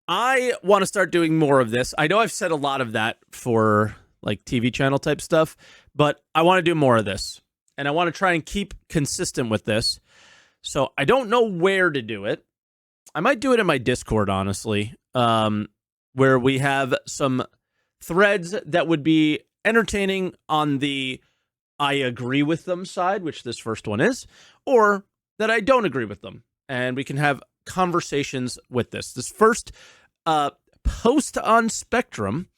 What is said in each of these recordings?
I want to start doing more of this. I know I've said a lot of that for like TV channel type stuff, but I want to do more of this. And I want to try and keep consistent with this. So I don't know where to do it. I might do it in my Discord, honestly, where we have some threads that would be entertaining on the I agree with them side, which this first one is, or that I don't agree with them. And we can have conversations with this. This first post on Spectrum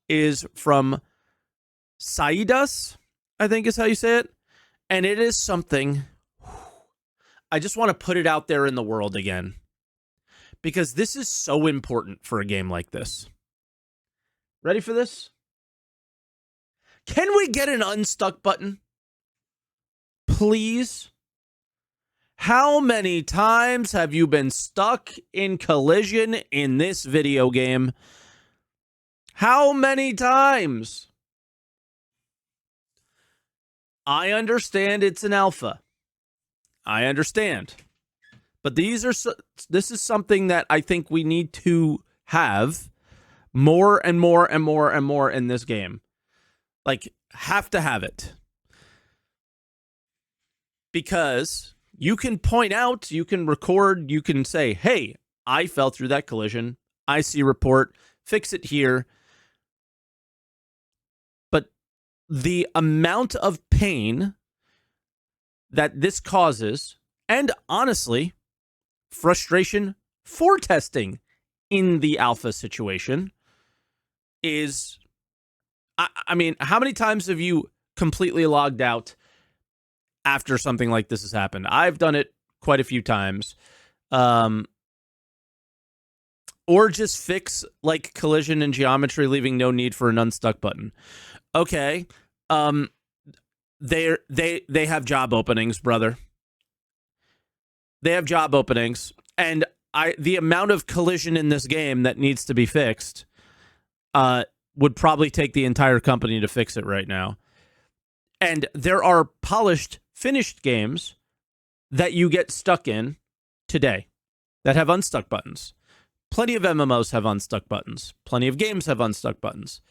is from Saidas, I think is how you say it. And it is something I just want to put it out there in the world again, because this is so important for a game like this. Ready for this? Can we get an unstuck button? Please? How many times have you been stuck in collision in this video game? How many times? I understand it's an alpha. I understand. But this is something that I think we need to have more and more and more and more in this game. Like, have to have it. Because you can point out, you can record, you can say, hey, I fell through that collision. I see report. Fix it here. But the amount of pain that this causes, and honestly, frustration for testing in the alpha situation is, I mean, how many times have you completely logged out after something like this has happened? I've done it quite a few times. Or just fix like collision and geometry, leaving no need for an unstuck button. Okay. They have job openings, brother. They have job openings, and the amount of collision in this game that needs to be fixed would probably take the entire company to fix it right now. And there are polished, finished games that you get stuck in today that have unstuck buttons. Plenty of MMOs have unstuck buttons. Plenty of games have unstuck buttons,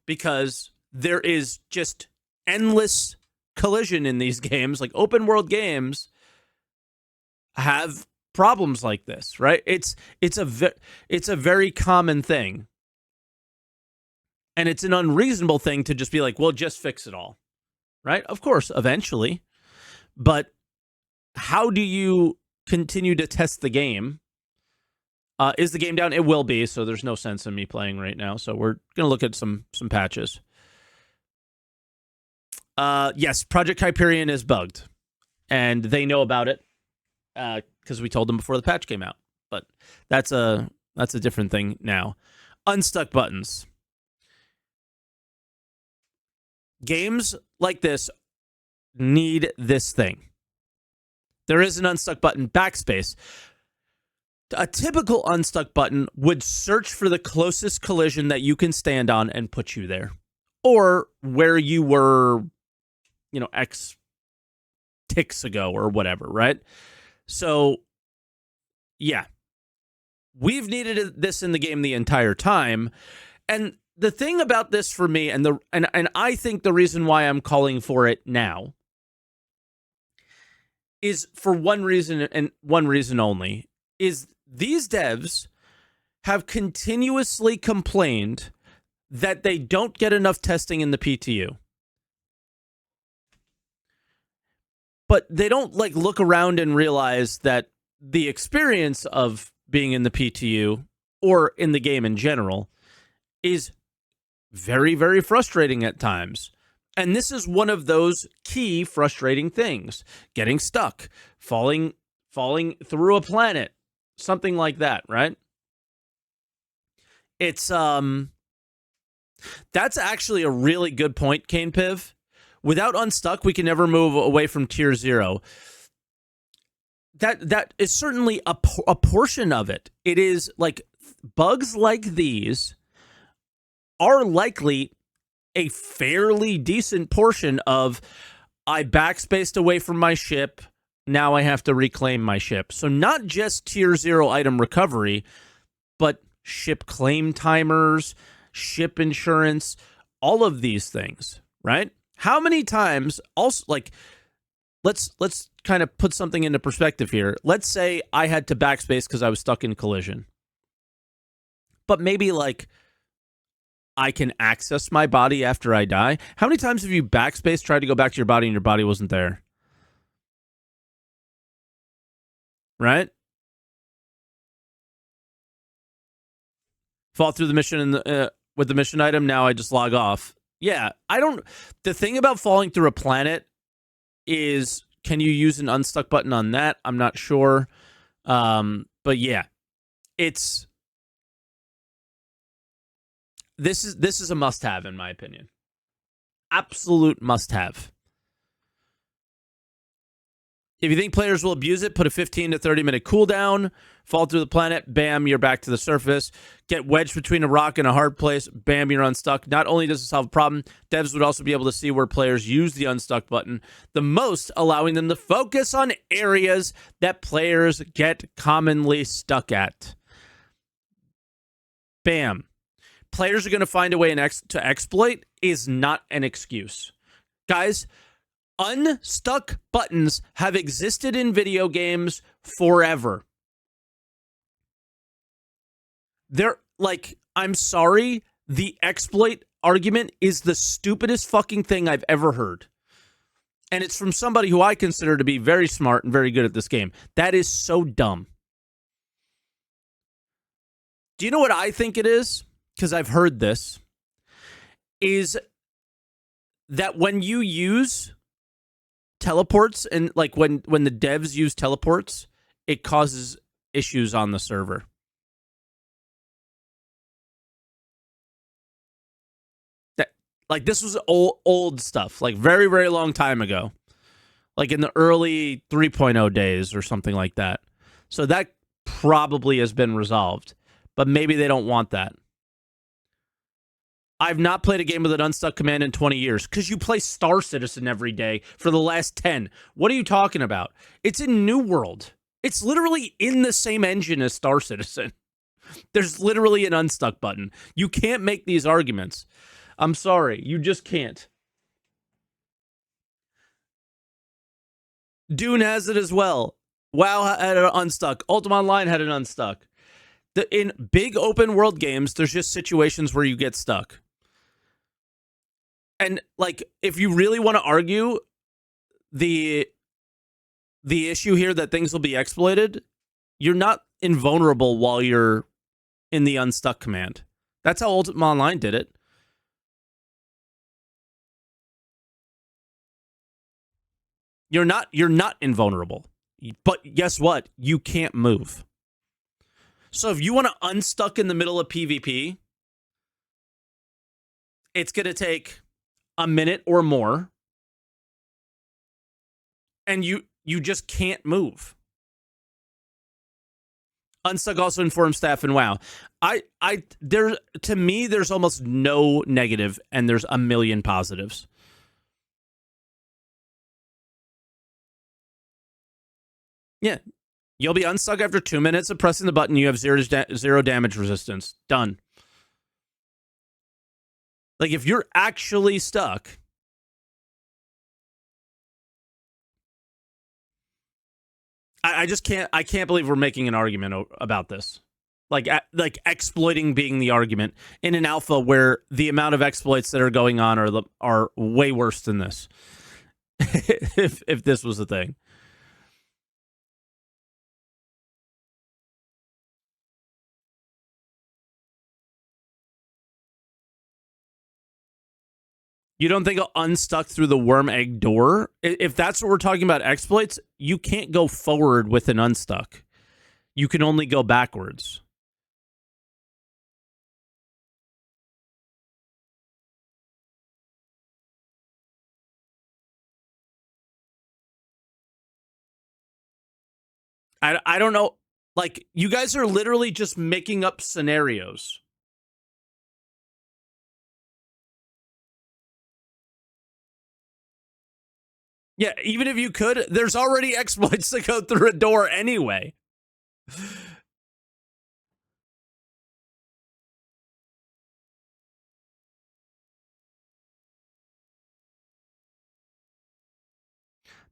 because there is just endless collision in these games. Like, open world games have problems like this, right? It's a very common thing. And it's an unreasonable thing to just be like, well, just fix it all, right? Of course, eventually. But how do you continue to test the game? Is the game down? It will be, so there's no sense in me playing right now. So we're going to look at some patches. Yes, Project Hyperion is bugged. And they know about it because we told them before the patch came out. But that's a different thing now. Unstuck buttons. Games like this need this thing. There is an unstuck button, backspace. A typical unstuck button would search for the closest collision that you can stand on and put you there. Or where you were, X ticks ago or whatever, right? So, yeah. We've needed this in the game the entire time. And the thing about this for me, and I think the reason why I'm calling for it now, is for one reason and one reason only, is these devs have continuously complained that they don't get enough testing in the PTU. But they don't look around and realize that the experience of being in the PTU or in the game in general is very, very frustrating at times. And this is one of those key frustrating things. Getting stuck, falling through a planet, something like that, right? It's that's actually a really good point, Kane Piv. Without Unstuck, we can never move away from tier 0. That is certainly a portion of it. It is like bugs like these are likely a fairly decent portion of I backspaced away from my ship, now I have to reclaim my ship. So not just tier 0 item recovery, but ship claim timers, ship insurance, all of these things, right? How many times also, like, let's kind of put something into perspective here. Let's say I had to backspace because I was stuck in collision. But maybe like I can access my body after I die. How many times have you backspace, tried to go back to your body, and your body wasn't there? Right? Fall through the mission with the mission item. Now I just log off. Yeah, I don't. The thing about falling through a planet is, can you use an unstuck button on that? I'm not sure. But yeah, this is a must-have in my opinion. Absolute must-have. If you think players will abuse it, put a 15 to 30 minute cooldown, fall through the planet, bam, you're back to the surface. Get wedged between a rock and a hard place, bam, you're unstuck. Not only does it solve a problem, devs would also be able to see where players use the unstuck button the most, allowing them to focus on areas that players get commonly stuck at. Bam. Players are going to find a way to exploit is not an excuse. Guys, unstuck buttons have existed in video games forever. They're like, I'm sorry, the exploit argument is the stupidest fucking thing I've ever heard. And it's from somebody who I consider to be very smart and very good at this game. That is so dumb. Do you know what I think it is? Because I've heard this. Is that when you use teleports, and like when the devs use teleports, it causes issues on the server. Like, this was old stuff, like very, very long time ago, like in the early 3.0 days or something like that. So that probably has been resolved, but maybe they don't want that. I've not played a game with an unstuck command in 20 years because you play Star Citizen every day for the last 10. What are you talking about? It's in New World. It's literally in the same engine as Star Citizen. There's literally an unstuck button. You can't make these arguments. I'm sorry. You just can't. Dune has it as well. WoW had an unstuck. Ultima Online had an unstuck. In big open world games, there's just situations where you get stuck. And like, if you really want to argue the issue here that things will be exploited, you're not invulnerable while you're in the unstuck command. That's how Ultima Online did it. You're not invulnerable. But guess what? You can't move. So if you want to unstuck in the middle of PvP, it's going to take a minute or more. And you just can't move. Unstuck also informs staff in WoW. To me, there's almost no negative, and there's a million positives. Yeah. You'll be unstuck after 2 minutes of pressing the button. You have zero damage resistance. Done. Like, if you're actually stuck, I just can't. I can't believe we're making an argument about this. Like exploiting being the argument in an alpha where the amount of exploits that are going on are way worse than this. if this was a thing. You don't think unstuck through the worm egg door? If that's what we're talking about exploits, you can't go forward with an unstuck. You can only go backwards. I don't know. Like, you guys are literally just making up scenarios. Yeah, even if you could, there's already exploits to go through a door anyway.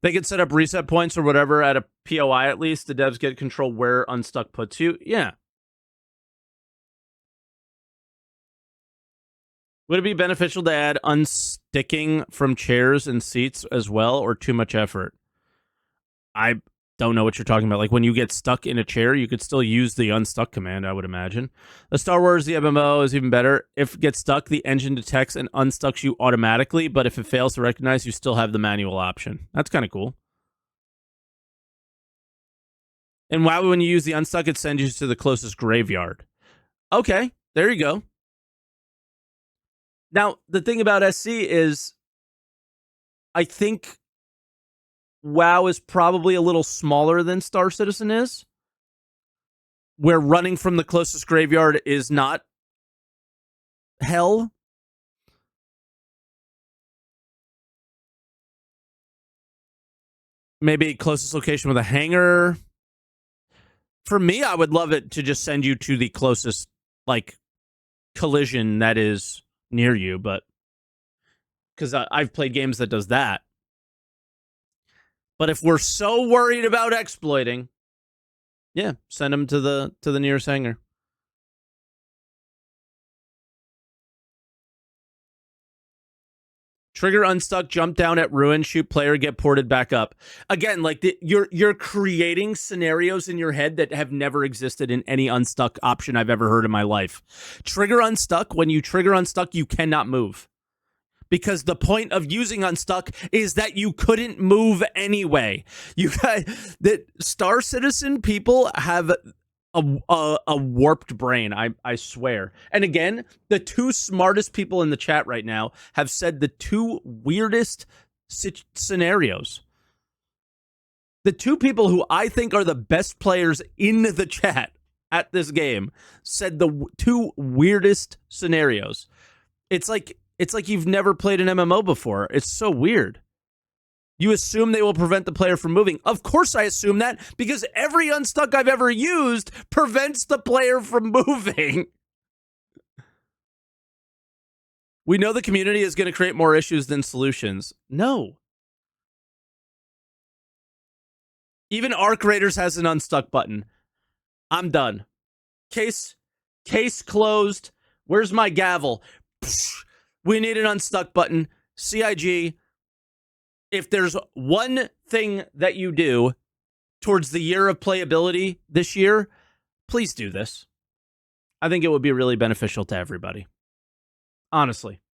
They could set up reset points or whatever at a POI at least. The devs get control where Unstuck puts you. Yeah. Would it be beneficial to add unsticking from chairs and seats as well, or too much effort? I don't know what you're talking about. Like when you get stuck in a chair, you could still use the unstuck command, I would imagine. The Star Wars, the MMO is even better. If it gets stuck, the engine detects and unstucks you automatically, but if it fails to recognize, you still have the manual option. That's kind of cool. And WoW, when you use the unstuck, it sends you to the closest graveyard. Okay, there you go. Now, the thing about SC is, I think WoW is probably a little smaller than Star Citizen is, where running from the closest graveyard is not hell. Maybe closest location with a hangar. For me, I would love it to just send you to the closest, like, collision that is near you, but because I've played games that does that. But if we're so worried about exploiting, yeah, send them to the nearest hangar. Trigger unstuck, jump down at ruin, shoot player, get ported back up. Again, like you're creating scenarios in your head that have never existed in any unstuck option I've ever heard in my life. Trigger unstuck, when you trigger unstuck, you cannot move. Because the point of using unstuck is that you couldn't move anyway. You guys, that Star Citizen people have a warped brain, I swear. And again, the two smartest people in the chat right now have said the two weirdest scenarios. The two people who I think are the best players in the chat at this game said the two weirdest scenarios. It's like you've never played an MMO before. It's so weird. You assume they will prevent the player from moving. Of course I assume that, because every unstuck I've ever used prevents the player from moving. We know the community is going to create more issues than solutions. No. Even Arc Raiders has an unstuck button. I'm done. Case closed. Where's my gavel? We need an unstuck button. CIG, if there's one thing that you do towards the year of playability this year, please do this. I think it would be really beneficial to everybody. Honestly.